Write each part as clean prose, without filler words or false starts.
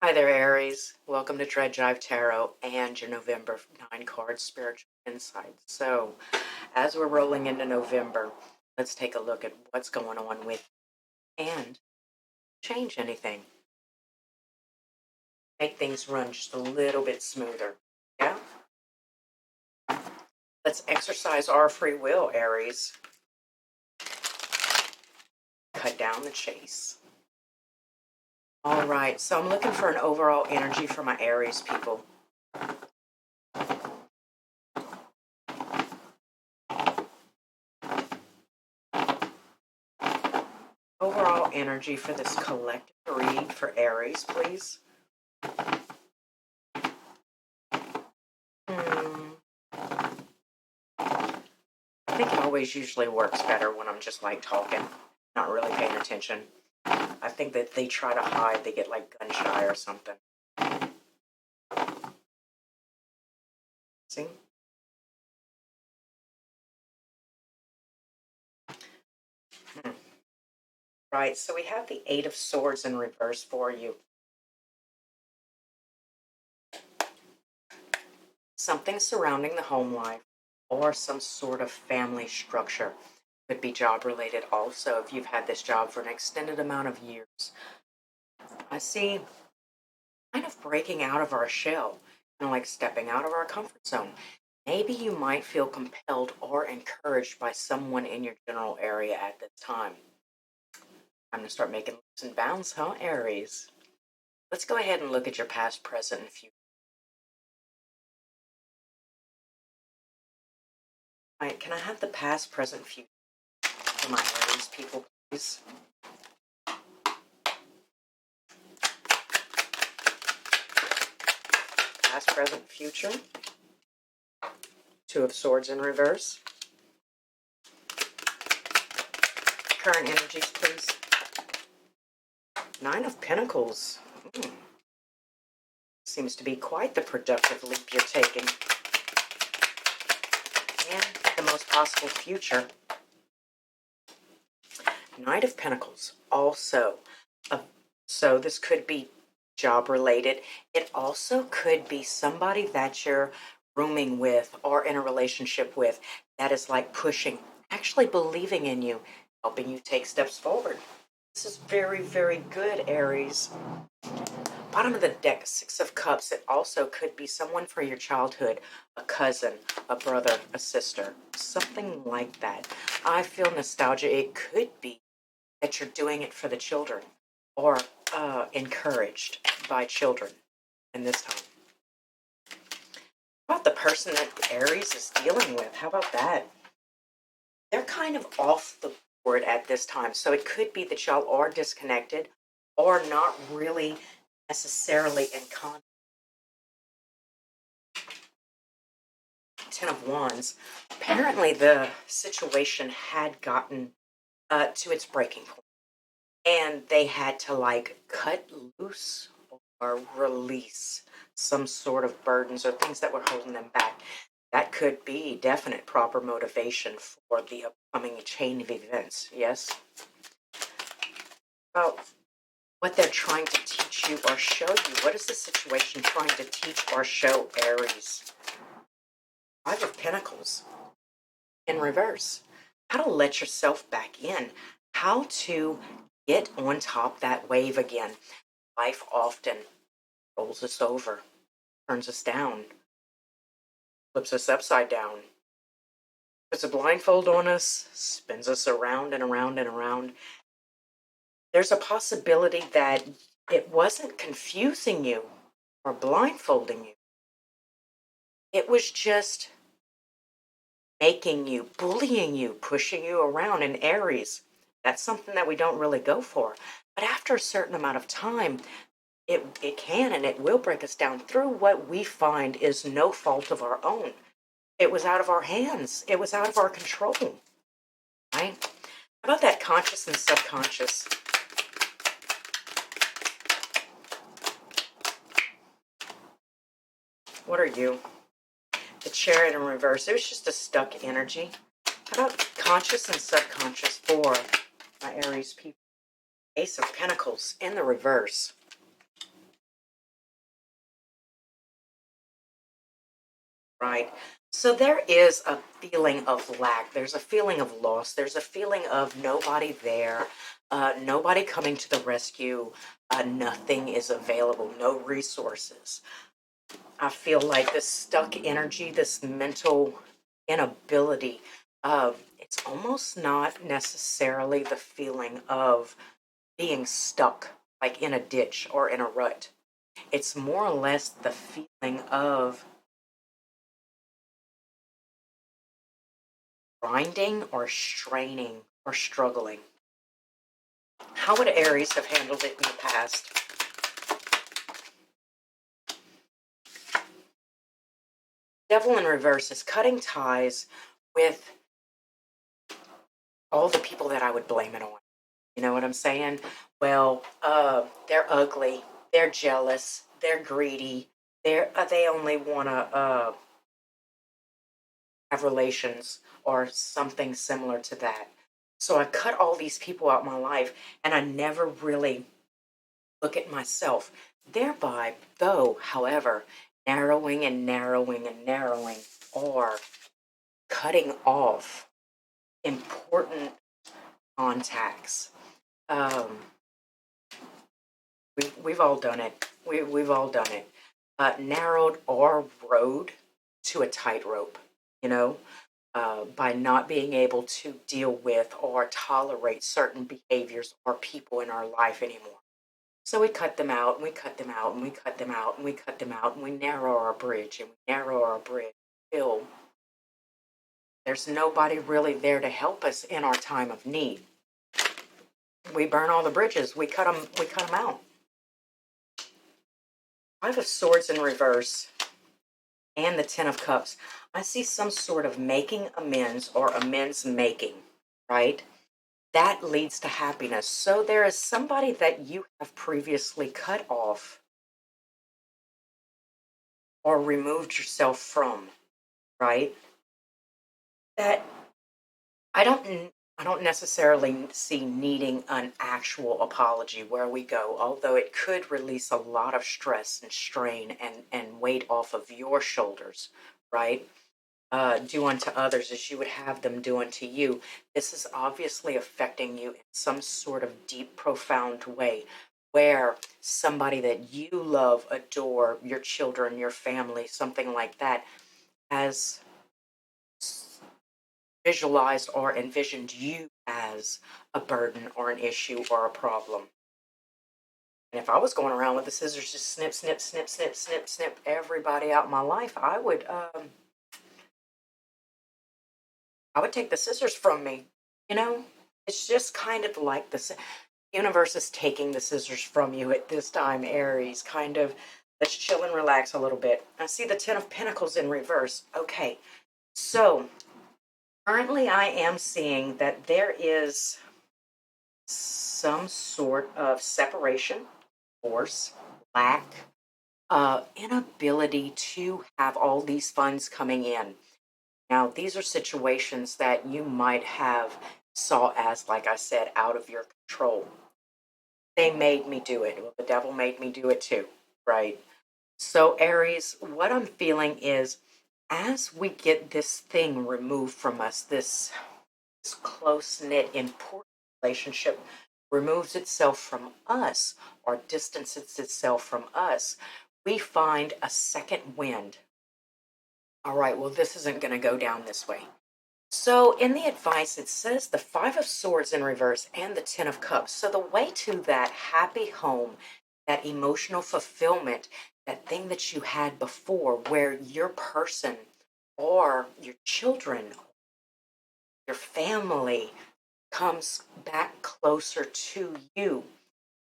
Hi there, Aries. Welcome to Jive Tarot and your November 9 card spiritual insights. So, as we're rolling into November, let's take a look at what's going on with you and change anything. Make things run just a little bit smoother. Yeah? Let's exercise our free will, Aries. Cut down the chase. All right, so I'm looking for an overall energy for my Aries people. Overall energy for this collective read for Aries, please. I think it always usually works better when I'm just like talking, not really paying attention. I think that they try to hide, they get like gun shy or something. See? Right, so we have the Eight of Swords in reverse for you. Something surrounding the home life or some sort of family structure. Could be job related also if you've had this job for an extended amount of years. I see kind of breaking out of our shell, like stepping out of our comfort zone. Maybe you might feel compelled or encouraged by someone in your general area at this time. Time to start making leaps and bounds, huh, Aries? Let's go ahead and look at your past, present, and future. All right, can I have the past, present, future for my Aries people, please? Past, present, future. Two of Swords in reverse. Current energies, please. Nine of Pentacles. Seems to be quite the productive leap you're taking. And the most possible future. Knight of Pentacles. Also, so this could be job related. It also could be somebody that you're rooming with or in a relationship with that is like pushing, actually believing in you, helping you take steps forward. This is very, very good, Aries. Bottom of the deck, Six of Cups. It also could be someone for your childhood, a cousin, a brother, a sister, something like that. I feel nostalgia. It could be that you're doing it for the children or encouraged by children in this time. How about the person that Aries is dealing with? How about that? They're kind of off the board at this time. So it could be that y'all are disconnected or not really necessarily in contact. Ten of Wands. Apparently the situation had gotten to its breaking point. And they had to like cut loose or release some sort of burdens or things that were holding them back. That could be definite proper motivation for the upcoming chain of events. Yes. Well, what they're trying to teach you or show you. What is the situation trying to teach or show Aries? Five of Pentacles in reverse. How to let yourself back in. How to get on top that wave again. Life often rolls us over, turns us down, flips us upside down, puts a blindfold on us, spins us around and around and around. There's a possibility that it wasn't confusing you or blindfolding you. It was just making you, bullying you, pushing you around in Aries. That's something that we don't really go for. But after a certain amount of time, it can and it will break us down through what we find is no fault of our own. It was out of our hands. It was out of our control. Right? How about that conscious and subconscious? What are you? The Chariot in reverse. It was just a stuck energy. How about conscious and subconscious for my Aries people? Ace of Pentacles in the reverse. right? So there is a feeling of lack. There's a feeling of loss. There's a feeling of nobody there, nobody coming to the rescue. Nothing is available, no resources. I feel like this stuck energy, this mental inability, it's almost not necessarily the feeling of being stuck, like in a ditch or in a rut. It's more or less the feeling of grinding or straining or struggling. How would Aries have handled it in the past? Devil in reverse is cutting ties with all the people that I would blame it on. You know what I'm saying? Well, they're ugly, they're jealous, they're greedy, they only want to have relations or something similar to that. So I cut all these people out my life, and I never really look at myself. Thereby, though, however, narrowing and narrowing and narrowing, or cutting off important contacts. Um, we've all done it. We've all done it. Narrowed or rode to a tightrope, you know, by not being able to deal with or tolerate certain behaviors or people in our life anymore. So we cut them out, and we cut them out, and we cut them out, and we cut them out, and we narrow our bridge, and we narrow our bridge till there's nobody really there to help us in our time of need. We burn all the bridges. We cut them out. Five of Swords in reverse and the Ten of Cups. I see some sort of making amends or amends making, right? That leads to happiness. So there is somebody that you have previously cut off or removed yourself from, right? That I don't necessarily see needing an actual apology where we go, although it could release a lot of stress and strain and weight off of your shoulders, right? Do unto others as you would have them do unto you. This is obviously affecting you in some sort of deep, profound way where somebody that you love, adore, your children, your family, something like that, has visualized or envisioned you as a burden or an issue or a problem. And if I was going around with the scissors, just snip, snip, snip, snip, snip, snip everybody out my life, I would take the scissors from me. You know, it's just kind of like the universe is taking the scissors from you at this time, Aries. Kind of, let's chill and relax a little bit. I see the Ten of Pentacles in reverse. Okay, so currently I am seeing that there is some sort of separation, force, lack, inability to have all these funds coming in. Now, these are situations that you might have saw as, like I said, out of your control. They made me do it. Well, the devil made me do it too, right? So, Aries, what I'm feeling is as we get this thing removed from us, this close knit, important relationship removes itself from us or distances itself from us, we find a second wind. All right, well, this isn't going to go down this way. So, in the advice, it says the Five of Swords in reverse and the Ten of Cups. So, the way to that happy home, that emotional fulfillment, that thing that you had before, where your person or your children, your family comes back closer to you,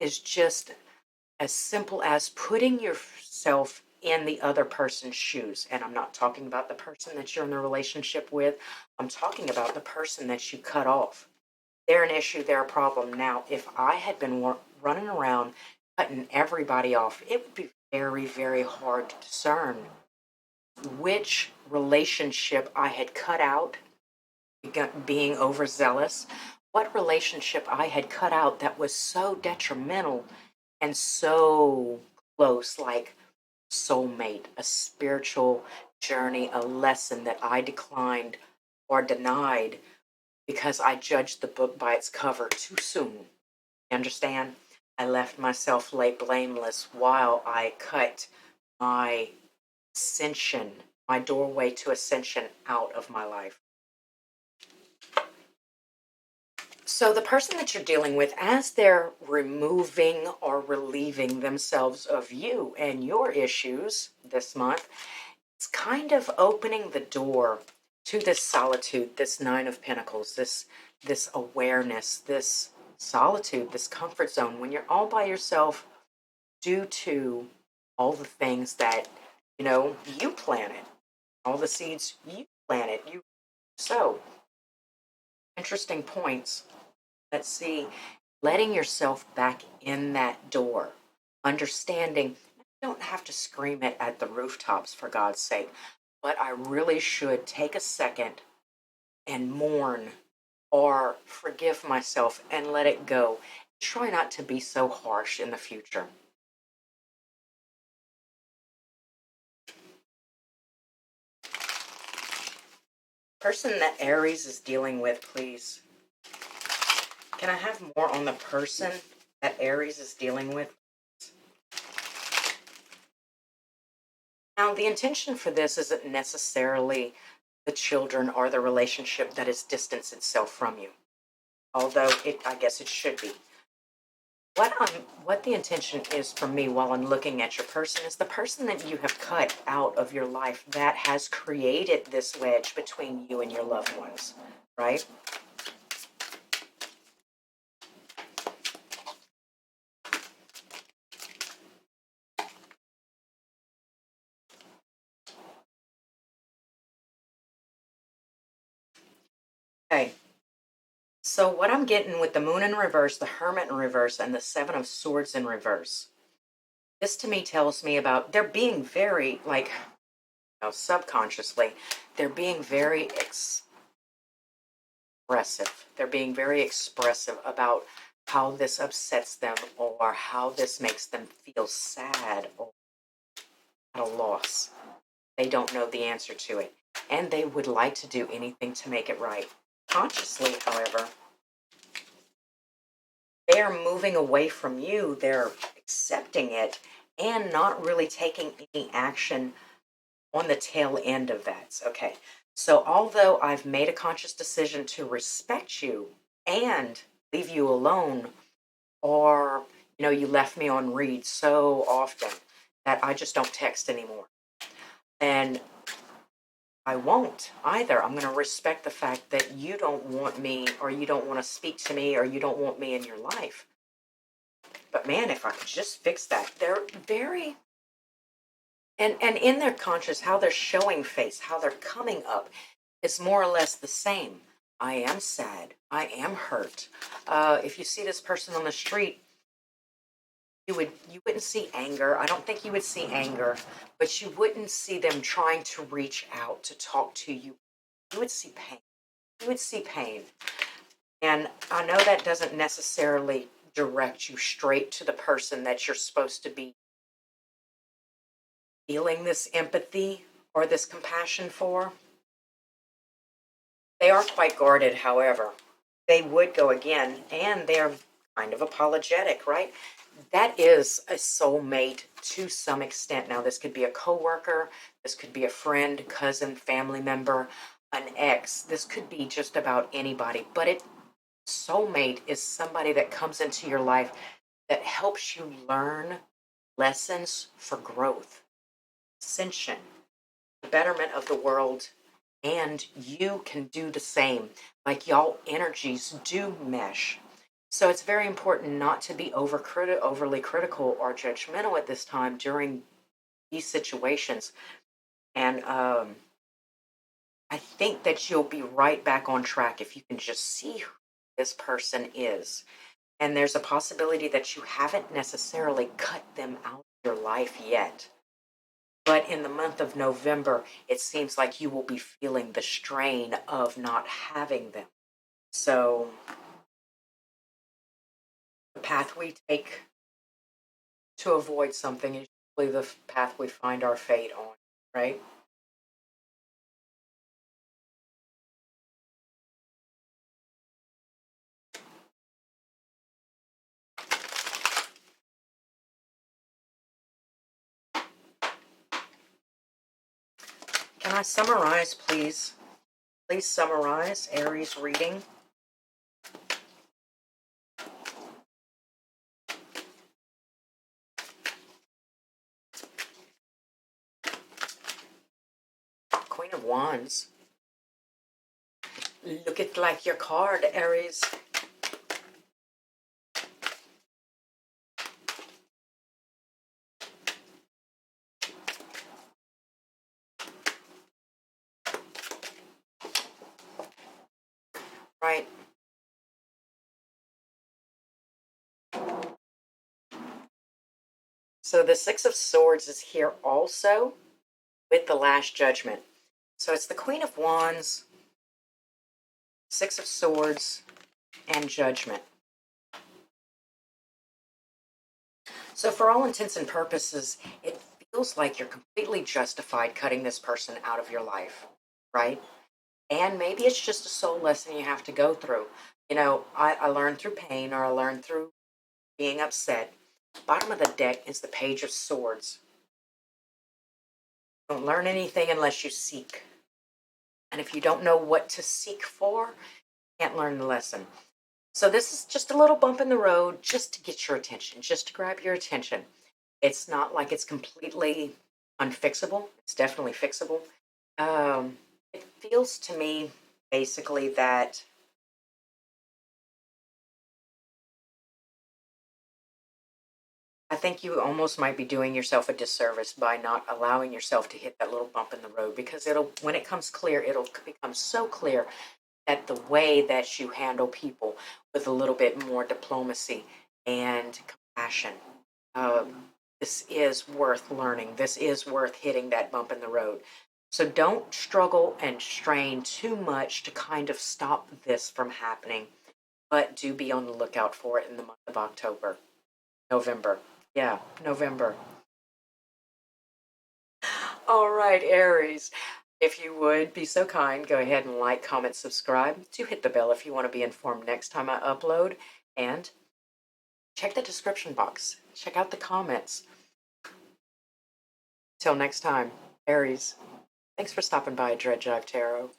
is just as simple as putting yourself in the other person's shoes. And I'm not talking about the person that you're in a relationship with, I'm talking about the person that you cut off. They're an issue, they're a problem. Now, if I had been running around cutting everybody off, it would be very, very hard to discern which relationship I had cut out, being overzealous, what relationship I had cut out that was so detrimental and so close, like soulmate, a spiritual journey, a lesson that I declined or denied because I judged the book by its cover too soon. You understand? I left myself lay blameless while I cut my ascension, my doorway to ascension out of my life. So, the person that you're dealing with, as they're removing or relieving themselves of you and your issues this month, it's kind of opening the door to this solitude, this Nine of Pentacles, this awareness, this solitude, this comfort zone when you're all by yourself due to all the things that you planted, all the seeds you planted, you sowed. Interesting points. Let's see. Letting yourself back in that door, understanding you don't have to scream it at the rooftops for God's sake, but I really should take a second and mourn or forgive myself and let it go. Try not to be so harsh in the future. Person that Aries is dealing with, please. Can I have more on the person that Aries is dealing with? Now, the intention for this isn't necessarily the children or the relationship that has distanced itself from you, although I guess it should be. What the intention is for me while I'm looking at your person is the person that you have cut out of your life that has created this wedge between you and your loved ones, right? Okay. So what I'm getting with the Moon in reverse, the Hermit in reverse, and the Seven of Swords in reverse, this to me tells me about they're being very, like, subconsciously, they're being very expressive. They're being very expressive about how this upsets them or how this makes them feel sad or at a loss. They don't know the answer to it. And they would like to do anything to make it right. Consciously, however, they are moving away from you. They're accepting it and not really taking any action on the tail end of that. Okay. So, although I've made a conscious decision to respect you and leave you alone, or, you left me on read so often that I just don't text anymore. And I won't either. I'm going to respect the fact that you don't want me, or you don't want to speak to me, or you don't want me in your life. But man, if I could just fix that. They're very, and in their conscious, how they're showing face, how they're coming up is more or less the same. I am sad. I am hurt. If you see this person on the street, you wouldn't see anger. I don't think you would see anger, but you wouldn't see them trying to reach out to talk to you. You would see pain. You would see pain. And I know that doesn't necessarily direct you straight to the person that you're supposed to be feeling this empathy or this compassion for. They are quite guarded, however. They would go again, and they're kind of apologetic, right? That is a soulmate to some extent. Now, this could be a coworker, this could be a friend, cousin, family member, an ex. This could be just about anybody, but soulmate is somebody that comes into your life that helps you learn lessons for growth, ascension, the betterment of the world, and you can do the same. Like, y'all energies do mesh. So it's very important not to be overly critical or judgmental at this time during these situations. And I think that you'll be right back on track if you can just see who this person is. And there's a possibility that you haven't necessarily cut them out of your life yet. But in the month of November, it seems like you will be feeling the strain of not having them. So the path we take to avoid something is usually the path we find our fate on, right? Can I summarize, please? Please summarize Aries reading. Queen of Wands. Look at like your card, Aries. Right. So the Six of Swords is here also with the Last Judgment. So it's the Queen of Wands, Six of Swords, and Judgment. So for all intents and purposes, it feels like you're completely justified cutting this person out of your life, right? And maybe it's just a soul lesson you have to go through. You know, I learned through pain, or I learned through being upset. Bottom of the deck is the Page of Swords. Don't learn anything unless you seek. And if you don't know what to seek for, you can't learn the lesson. So this is just a little bump in the road just to get your attention, just to grab your attention. It's not like it's completely unfixable. It's definitely fixable. It feels to me basically that I think you almost might be doing yourself a disservice by not allowing yourself to hit that little bump in the road, because when it comes clear, it'll become so clear that the way that you handle people with a little bit more diplomacy and compassion, this is worth learning. This is worth hitting that bump in the road. So don't struggle and strain too much to kind of stop this from happening, but do be on the lookout for it in the month of October. November. Yeah, November. All right, Aries. If you would be so kind, go ahead and like, comment, subscribe. Do hit the bell if you want to be informed next time I upload. And check the description box. Check out the comments. Till next time, Aries. Thanks for stopping by Dread Jive Tarot.